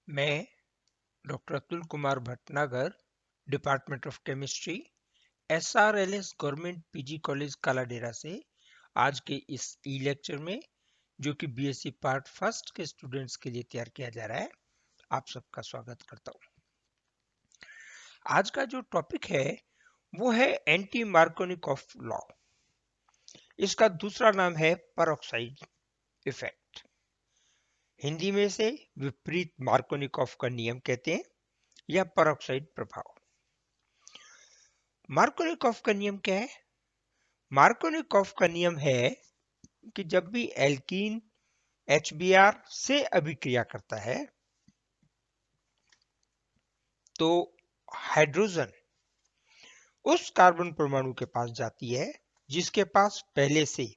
मैं doctor Atul Kumar Bhatnagar, department of chemistry, SRLS government PG college Kaladera से आज के इस ई लेक्चर में, जो कि बीएससी पार्ट फर्स्ट के स्टूडेंट्स के लिए तैयार किया जा रहा है, आप सबका स्वागत करता हूं। आज का जो टॉपिक है वो है एंटी मार्कोनिकॉफ लॉ। इसका दूसरा नाम है परऑक्साइड इफेक्ट। हिंदी में इसे विपरीत मार्कोनिकॉफ का नियम कहते हैं या परऑक्साइड प्रभाव। मार्कोनिकॉफ का नियम क्या है? मार्कोनिकॉफ का नियम है कि जब भी एल्कीन HBr से अभिक्रिया करता है तो हाइड्रोजन उस कार्बन परमाणु के पास जाती है जिसके पास पहले से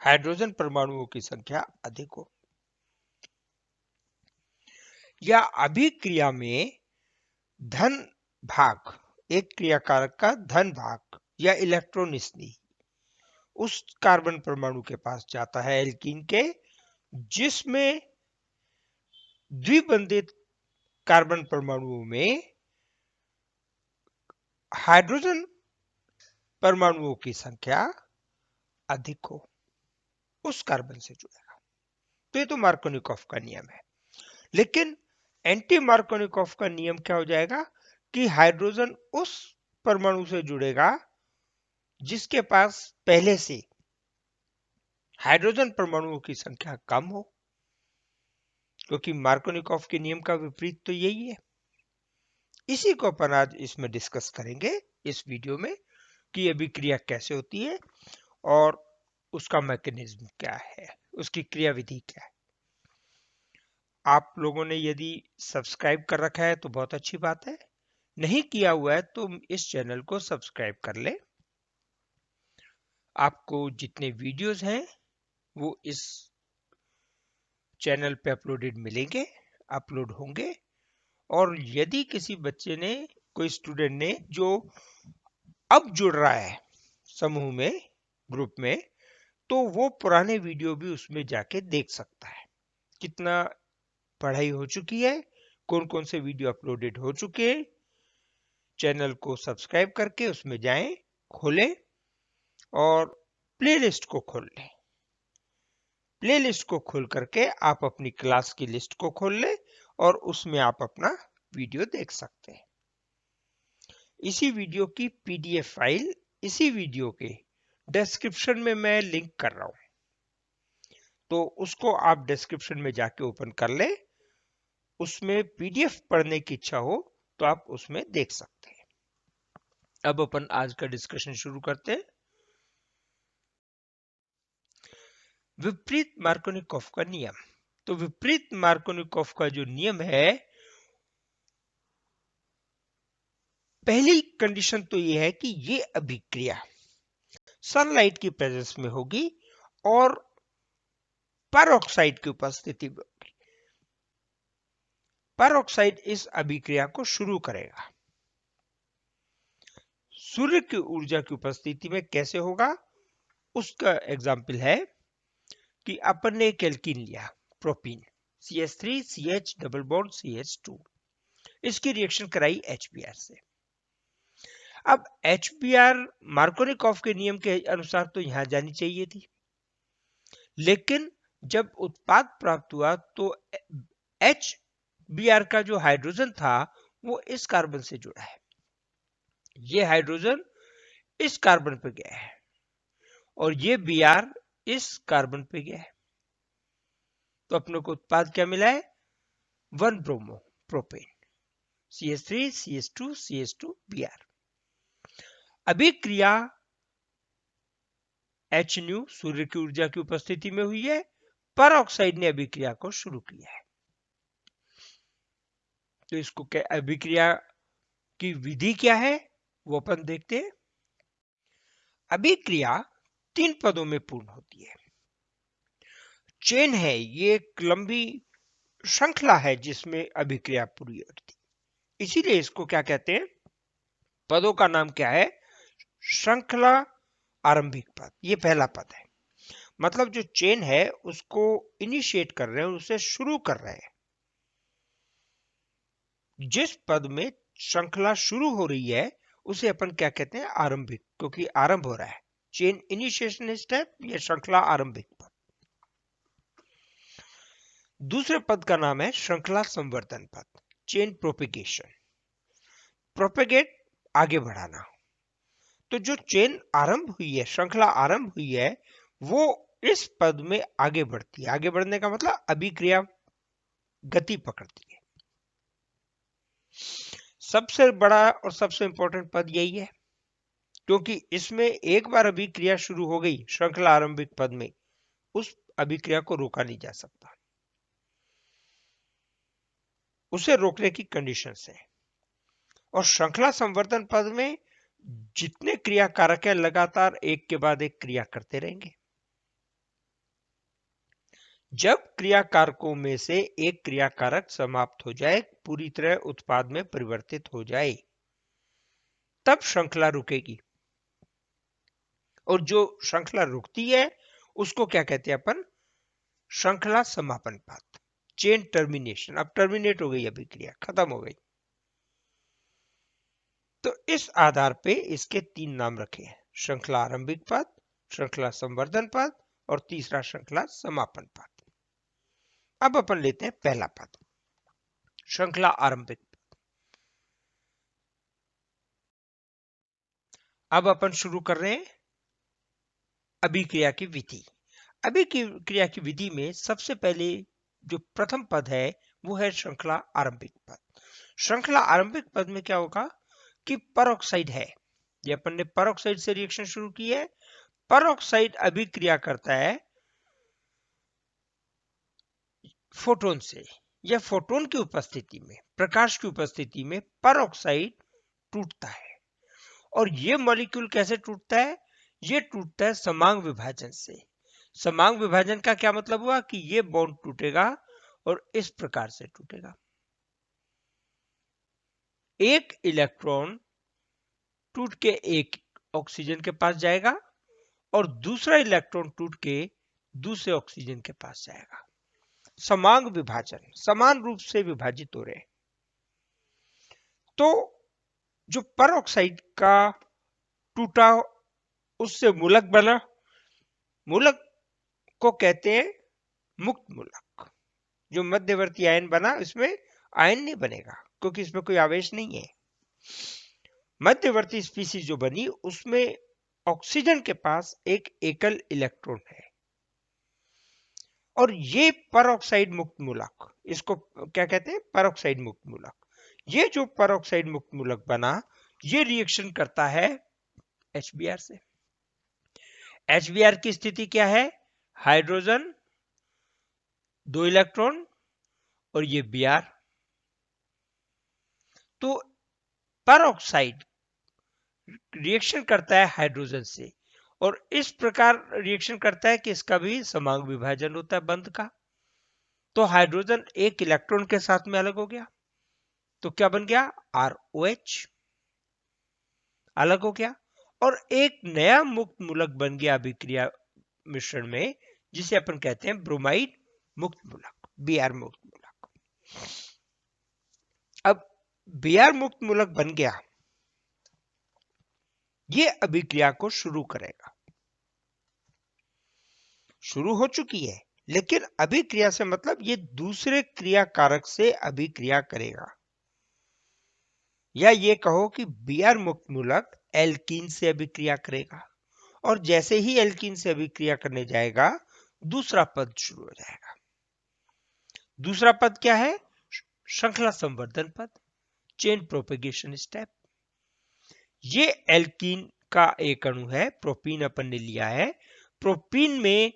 हाइड्रोजन परमाणुओं की संख्या अधिक हो, या अभिक्रिया में धन भाग, एक क्रियाकारक का धन भाग या इलेक्ट्रॉनिस्नी उस कार्बन परमाणु के पास जाता है एल्कीन के जिसमें द्विबंधित कार्बन परमाणुओं में हाइड्रोजन परमाणुओं की संख्या अधिक हो, उस कार्बन से जुड़ेगा। तो ये तो मार्कोनिकॉफ का नियम है। लेकिन एंटी मार्कोनिकॉफ का नियम क्या हो जाएगा कि हाइड्रोजन उस परमाणु से जुड़ेगा जिसके पास पहले से हाइड्रोजन परमाणुओं की संख्या कम हो, क्योंकि मार्कोनिकॉफ के नियम का विपरीत तो यही है। इसी को अपन आज इसमें डिस्कस करेंगे इस वीडियो में कि अभिक्रिया कैसे होती है और उसका मैकेनिज्म क्या है, उसकी क्रियाविधि क्या है। आप लोगों ने यदि सब्सक्राइब कर रखा है तो बहुत अच्छी बात है, नहीं किया हुआ है तो इस चैनल को सब्सक्राइब कर ले। आपको जितने वीडियोस हैं वो इस चैनल पे अपलोड होंगे। और यदि किसी बच्चे ने, कोई स्टूडेंट ने जो अब जुड़ रहा है समूह में, ग्रुप में, तो वो पुराने वीडियो भी उसमें जाके देख सकता है। कितना पढ़ाई हो चुकी है, कौन कौन से वीडियो अपलोडेड हो चुके हैं। चैनल को सब्सक्राइब करके उसमें जाएं, खोलें और प्लेलिस्ट को खोल लें। प्लेलिस्ट को खोल करके आप अपनी क्लास की लिस्ट को खोल लें और उसमें आप अपना वीडियो देख सकते हैं। इसी वीडियो की PDF फाइल इसी वीडियो के डिस्क्रिप्शन में मैं लिंक कर रहा हूं, तो उसको आप डिस्क्रिप्शन में जाके ओपन कर ले। उसमें PDF पढ़ने की इच्छा हो तो आप उसमें देख सकते हैं। अब अपन आज का डिस्कशन शुरू करते हैं। विपरीत मार्कोनिकॉफ का नियम। तो विपरीत मार्कोनिकॉफ का जो नियम है, पहली कंडीशन तो यह है कि ये अभिक्रिया सनलाइट की प्रेजेंस में होगी और परऑक्साइड की उपस्थिति में होगी। परऑक्साइड इस अभिक्रिया को शुरू करेगा। सूर्य की ऊर्जा की उपस्थिति में कैसे होगा, उसका एग्जाम्पल है कि अपन ने एक एल्कीन लिया, propene, CH3CH double bond CH2, इसकी रिएक्शन कराई HBr से। अब HBr मार्कोनिकॉफ के नियम के अनुसार तो यहां जानी चाहिए थी, लेकिन जब उत्पाद प्राप्त हुआ तो HBr का जो हाइड्रोजन था वो इस कार्बन से जुड़ा है, ये हाइड्रोजन इस कार्बन पे गया है और ये Br इस कार्बन पे गया है। तो अपने को उत्पाद क्या मिला है? 1 bromo propane, CH3 CH2 CH2 Br। अभिक्रिया HNu सूर्य की ऊर्जा की उपस्थिति में हुई है, परऑक्साइड ने अभिक्रिया को शुरू किया है। तो इसको क्या, अभिक्रिया की विधि क्या है वो अपन देखते हैं। अभिक्रिया 3 पदों में पूर्ण होती है। चेन है, ये एक लंबी श्रृंखला है जिसमें अभिक्रिया पूरी होती है, इसीलिए इसको क्या कहते हैं, पदों का नाम क्या है? श्रृंखला आरंभिक पद। ये पहला पद है, मतलब जो चेन है उसको इनिशिएट कर रहे हैं, उसे शुरू कर रहे हैं। जिस पद में श्रृंखला शुरू हो रही है उसे अपन क्या कहते हैं? आरंभिक, क्योंकि आरंभ हो रहा है। चेन इनिशिएशन स्टेप, ये श्रृंखला आरंभिक पद। दूसरे पद का नाम है श्रृंखला संवर्धन पद, चेन प्रोपिगेशन। प्रोपेगेट, आगे बढ़ाना। तो जो चेन आरंभ हुई है, श्रृंखला आरंभ हुई है, वो इस पद में आगे बढ़ती है। आगे बढ़ने का मतलब अभिक्रिया गति पकड़ती है। सबसे बड़ा और सबसे इंपॉर्टेंट पद यही है, क्योंकि इसमें एक बार अभिक्रिया शुरू हो गई श्रृंखला आरंभिक पद में, उस अभिक्रिया को रोका नहीं जा सकता। उसे रोकने की कंडीशंस है। और श्रृंखला संवर्धन पद में जितने क्रिया कारक है लगातार एक के बाद एक क्रिया करते रहेंगे। जब क्रिया कारकों में से एक क्रिया कारक समाप्त हो जाए, पूरी तरह उत्पाद में परिवर्तित हो जाए, तब श्रृंखला रुकेगी। और जो श्रृंखला रुकती है उसको क्या कहते हैं अपन? श्रृंखला समापन पद, चेन टर्मिनेशन। अब टर्मिनेट हो गई अभिक्रिया, खत्म हो गई। तो इस आधार पे इसके 3 नाम रखे हैं, श्रृंखला आरंभिक पद, श्रृंखला संवर्धन पद और तीसरा श्रृंखला समापन पद। अब अपन लेते हैं पहला पद, श्रृंखला आरंभिक पद। अब अपन शुरू कर रहे हैं अभिक्रिया की विधि। अभिक्रिया की विधि में सबसे पहले जो प्रथम पद है वो है श्रृंखला आरंभिक पद। श्रृंखला आरंभिक पद में क्या होगा कि परऑक्साइड है, ये अपन ने परऑक्साइड से रिएक्शन शुरू की है। परऑक्साइड अभिक्रिया करता है फोटोन से, या फोटोन की उपस्थिति में, प्रकाश की उपस्थिति में परऑक्साइड टूटता है। और ये मॉलिक्यूल कैसे टूटता है? ये टूटता है समांग विभाजन से। समांग विभाजन का क्या मतलब हुआ कि ये बॉन्ड टूटेगा और इस प्रकार से टूटेगा। एक इलेक्ट्रॉन टूट के एक ऑक्सीजन के पास जाएगा और दूसरा इलेक्ट्रॉन टूट के दूसरे ऑक्सीजन के पास जाएगा। समांग विभाजन, समान रूप से विभाजित हो रहे हैं। तो जो परऑक्साइड का टूटा उससे मूलक बना, मूलक को कहते हैं मुक्त मूलक। जो मध्यवर्ती आयन बना इसमें आयन नहीं बनेगा क्योंकि इसमें कोई आवेश नहीं है। मध्यवर्ती स्पीसीज जो बनी उसमें ऑक्सीजन के पास एक एकल इलेक्ट्रॉन है और ये परऑक्साइड मुक्त मूलक, इसको क्या कहते हैं? परऑक्साइड मुक्त मूलक। ये जो परऑक्साइड मुक्त मूलक बना ये रिएक्शन करता है HBr से। HBr की स्थिति क्या है? हाइड्रोजन 2 इलेक्ट्रॉन और ये Br। तो परऑक्साइड रिएक्शन करता है हाइड्रोजन से और इस प्रकार रिएक्शन करता है कि इसका भी समांग विभाजन होता है बंध का। तो हाइड्रोजन एक इलेक्ट्रॉन के साथ में अलग हो गया, तो क्या बन गया? ROH अलग हो गया और एक नया मुक्त मूलक बन गया अभिक्रिया मिश्रण में, जिसे अपन कहते हैं ब्रोमाइड मुक्त मूलक, Br मुक्त मूलक। अब Br मुक्त मूलक बन गया, ये अभिक्रिया को शुरू करेगा। शुरू हो चुकी है, लेकिन अभिक्रिया से मतलब ये दूसरे क्रिया कारक से अभिक्रिया करेगा, या ये कहो कि Br मुक्त मूलक एल्कीन से अभिक्रिया करेगा और जैसे ही एल्कीन से अभिक्रिया करने जाएगा दूसरा पद शुरू हो जाएगा। दूसरा पद क्या है? श्रृंखला संवर्धन पद, चेन प्रोपेगेशन स्टेप। ये एल्कीन का एक अणु है, प्रोपीन अपन ने लिया है। प्रोपीन में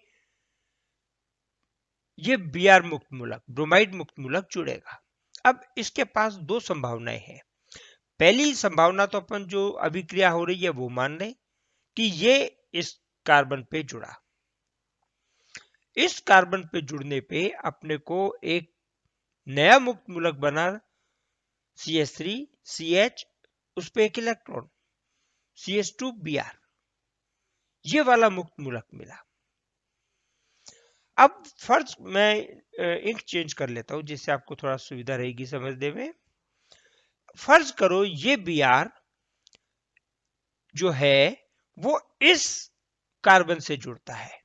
ये Br मुक्त मूलक, ब्रोमाइड मुक्त मूलक जुड़ेगा। अब इसके पास 2 संभावनाएं हैं। पहली संभावना तो अपन जो अभिक्रिया हो रही है वो मान लें कि ये इस कार्बन पे जुड़ा। इस कार्बन पे जुड़ने पे अपने को एक नया मुक्त मूलक बना CH3 CH, उस पे एक इलेक्ट्रॉन CH2 Br, ये वाला मुक्त मूलक मिला। अब फर्स्ट मैं इंक चेंज कर लेता हूं जिससे आपको थोड़ा सुविधा रहेगी समझने में। फर्ज करो ये Br जो है वो इस कार्बन से जुड़ता है,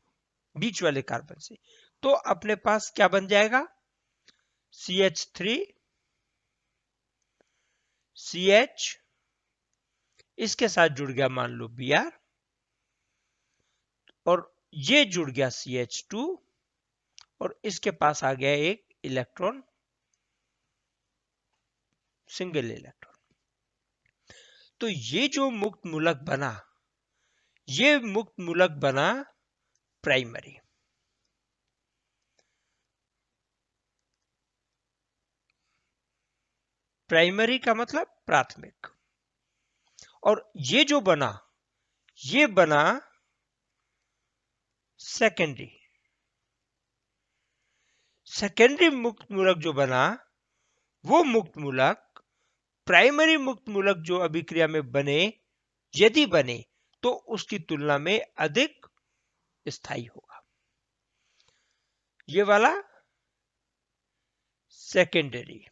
बीच वाले कार्बन से, तो अपने पास क्या बन जाएगा, CH3 CH, इसके साथ जुड़ गया मान लो Br, और ये जुड़ गया CH2, और इसके पास आ गया एक इलेक्ट्रॉन, सिंगल इलेक्ट्रॉन। तो ये जो मुक्त मूलक बना, ये मुक्त मूलक बना प्राइमरी। प्राइमरी का मतलब प्राथमिक। और ये जो बना, ये बना सेकेंडरी। सेकेंडरी मुक्त मूलक जो बना, वो मुक्त मूलक प्राइमरी मुक्त मूलक जो अभिक्रिया में बने, यदि बने, तो उसकी तुलना में अधिक स्थायी होगा। ये वाला सेकेंडरी।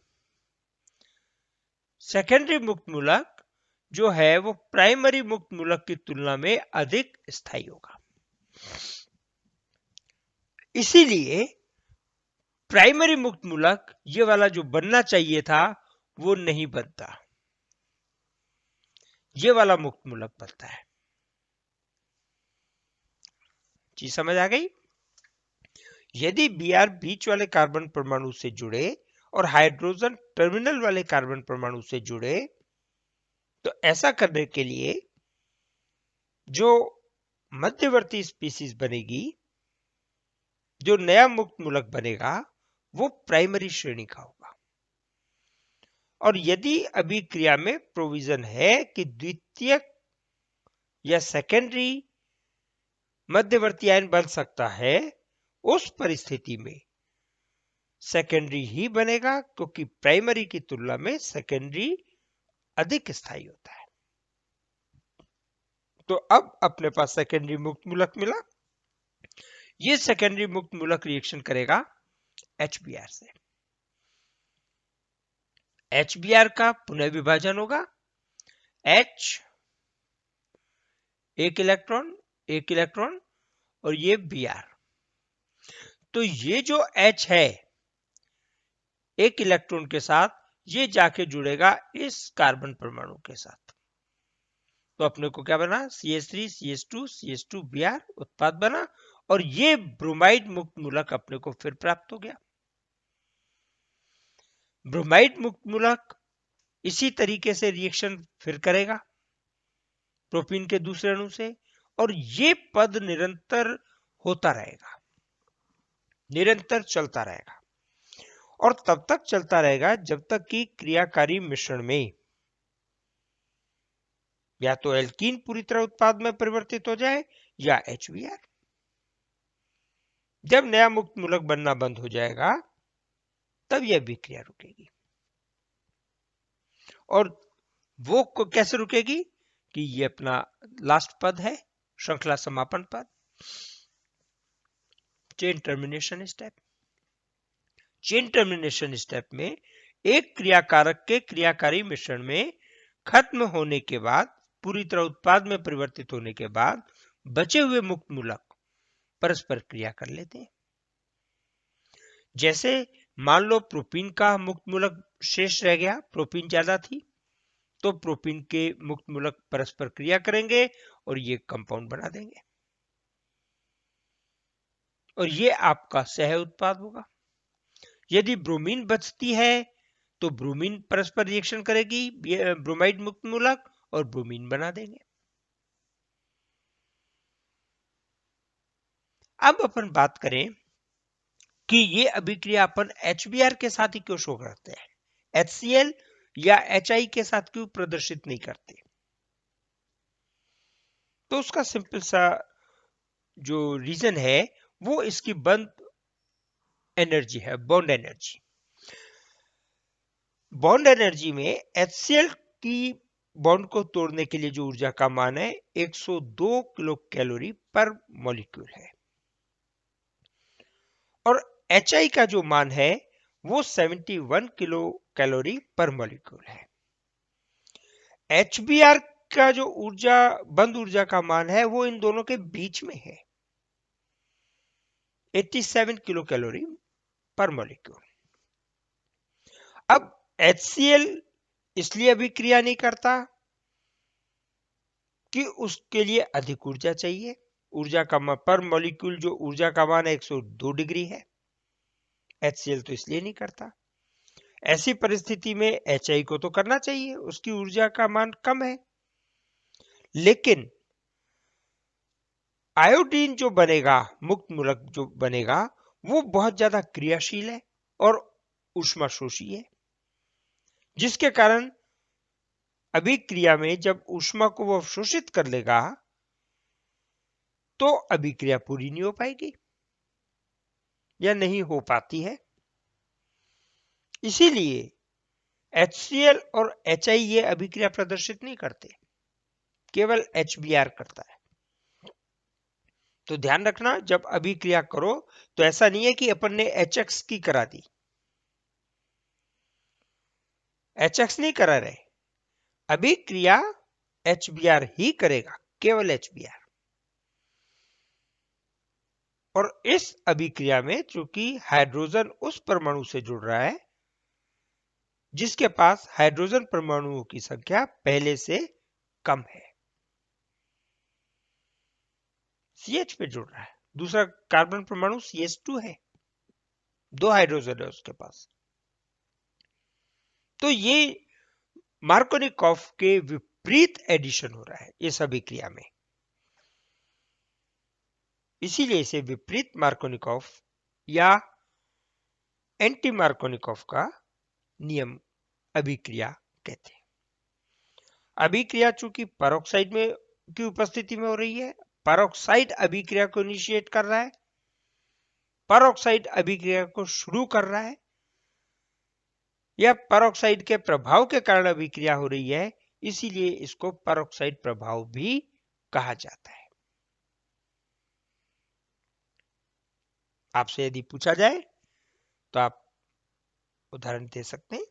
सेकेंडरी मुक्त मूलक जो है वो प्राइमरी मुक्त मूलक की तुलना में अधिक स्थायी होगा। इसीलिए प्राइमरी मुक्त मूलक ये वाला जो बनना चाहिए था वो नहीं बनता, ये वाला मुक्त मूलक बनता है। चीज समझ आ गई? यदि Br बीच वाले कार्बन परमाणु से जुड़े और हाइड्रोजन टर्मिनल वाले कार्बन परमाणु से जुड़े, तो ऐसा करने के लिए जो मध्यवर्ती स्पीसीज बनेगी, जो नया मुक्त मूलक बनेगा, वो प्राइमरी श्रेणी का होगा। और यदि अभिक्रिया में प्रोविजन है कि द्वितीयक या सेकेंडरी मध्यवर्ती आयन बन सकता है, उस परिस्थिति में सेकेंडरी ही बनेगा, क्योंकि प्राइमरी की तुलना में सेकेंडरी अधिक स्थायी होता है। तो अब अपने पास सेकेंडरी मुक्त मूलक मिला। ये सेकेंडरी मुक्त मूलक रिएक्शन करेगा HBr से। HBr का पुनः विभाजन होगा, H एक इलेक्ट्रॉन और ये Br। तो ये जो H है एक इलेक्ट्रॉन के साथ, ये जाके जुड़ेगा इस कार्बन परमाणु के साथ। तो अपने को क्या बना, CH3 CH2 CH2 Br उत्पाद बना, और ये ब्रोमाइड मुक्त मूलक अपने को फिर प्राप्त हो गया। ब्रोमाइड मुक्त मूलक इसी तरीके से रिएक्शन फिर करेगा प्रोपीन के दूसरे अणु से, और ये पद निरंतर होता रहेगा, निरंतर चलता रहेगा, और तब तक चलता रहेगा जब तक कि क्रियाकारी मिश्रण में या तो एल्कीन पूरी तरह उत्पाद में परिवर्तित हो जाए या HBr। जब नया मुक्त मूलक बनना बंद हो जाएगा, तब यह विक्रिया रुकेगी। और वो कैसे रुकेगी कि ये अपना लास्ट पद है, श्रृंखला समापन पद, chain termination step. Chain termination step में एक क्रियाकारक के क्रियाकारी मिश्रण में खत्म होने के बाद, पूरी तरह उत्पाद में परिवर्तित होने के बाद, बचे हुए मुक्त मूलक परस्पर क्रिया कर लेते हैं। जैसे मान लो प्रोपीन का मुक्त मूलक शेष रह गया, प्रोपीन ज्यादा थी, तो प्रोपीन के मुक्त मूलक परस्पर क्रिया करेंगे और ये कंपाउंड बना देंगे, और ये आपका सह उत्पाद होगा। यदि ब्रोमीन बचती है तो ब्रोमीन परस्पर रिएक्शन करेगी ब्रोमाइड मुक्त मूलक और ब्रोमीन बना देंगे। अब अपन बात करें कि ये अभिक्रिया अपन HBr के साथ ही क्यों शो करते हैं, HCl या HI के साथ क्यों प्रदर्शित नहीं करते? तो उसका सिंपल सा जो रीजन है वो इसकी बंद एनर्जी है, बॉन्ड एनर्जी। बॉन्ड एनर्जी में HCl की बॉन्ड को तोड़ने के लिए जो ऊर्जा का मान है 102 किलो कैलोरी पर मॉलिक्यूल है, और HI का जो मान है वो 71 किलो कैलोरी पर मॉलिक्यूल है। HBr का जो ऊर्जा बंद ऊर्जा का मान है वो इन दोनों के बीच में है, 87 किलो कैलोरी पर मॉलिक्यूल। अब HCl इसलिए अभिक्रिया नहीं करता कि उसके लिए अधिक ऊर्जा चाहिए। ऊर्जा का पर मॉलिक्यूल जो ऊर्जा का मान है 102 डिग्री है। HCl तो इसलिए नहीं करता। ऐसी परिस्थिति में HI को तो करना चाहिए, उसकी ऊर्जा का मान कम है। लेकिन आयोडीन जो बनेगा, मुक्त मूलक जो बनेगा, वो बहुत ज्यादा क्रियाशील है और ऊष्माशोषी है, जिसके कारण अभिक्रिया में जब ऊष्मा को वो अवशोषित कर लेगा तो अभिक्रिया पूरी नहीं हो पाएगी या नहीं हो पाती है। इसीलिए HCl और HI ये अभिक्रिया प्रदर्शित नहीं करते, केवल HBr करता है। तो ध्यान रखना, जब अभिक्रिया करो तो ऐसा नहीं है कि अपन ने HX की करा दी, HX नहीं करा रहे, अभिक्रिया HBr ही करेगा, केवल HBr। और इस अभिक्रिया में चूंकि हाइड्रोजन उस परमाणु से जुड़ रहा है जिसके पास हाइड्रोजन परमाणुओं की संख्या पहले से कम है, CH पे जुड़ रहा है, दूसरा कार्बन परमाणु CH2 है, 2 हाइड्रोजन है उसके पास। तो ये मार्कोनिकॉफ के विपरीत एडिशन हो रहा है इस अभिक्रिया में, इसीलिए इसे विपरीत मार्कोनिकॉफ या एंटी मार्कोनिकॉफ का नियम अभिक्रिया कहते हैं। अभिक्रिया चूंकि पेरोक्साइड में की उपस्थिति में हो रही है, पेरोक्साइड अभिक्रिया को इनिशिएट कर रहा है, पेरोक्साइड अभिक्रिया को शुरू कर रहा है, या पेरोक्साइड के प्रभाव के कारण अभिक्रिया हो रही है, इसीलिए इसको पेरोक्साइड प्रभाव भी कहा जाता है। आपसे यदि पूछा जाए तो आप उदाहरण दे सकते हैं,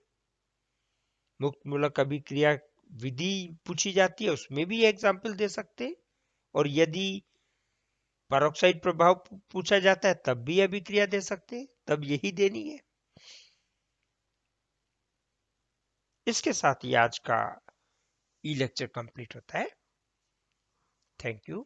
मुक्त मूलक अभिक्रिया विधि पूछी जाती है उसमें भी एग्जाम्पल दे सकते हैं, और यदि पेरोक्साइड प्रभाव पूछा जाता है तब भी अभिक्रिया दे सकते हैं, तब यही देनी है। इसके साथ ही आज का ई लेक्चर कंप्लीट होता है। Thank you.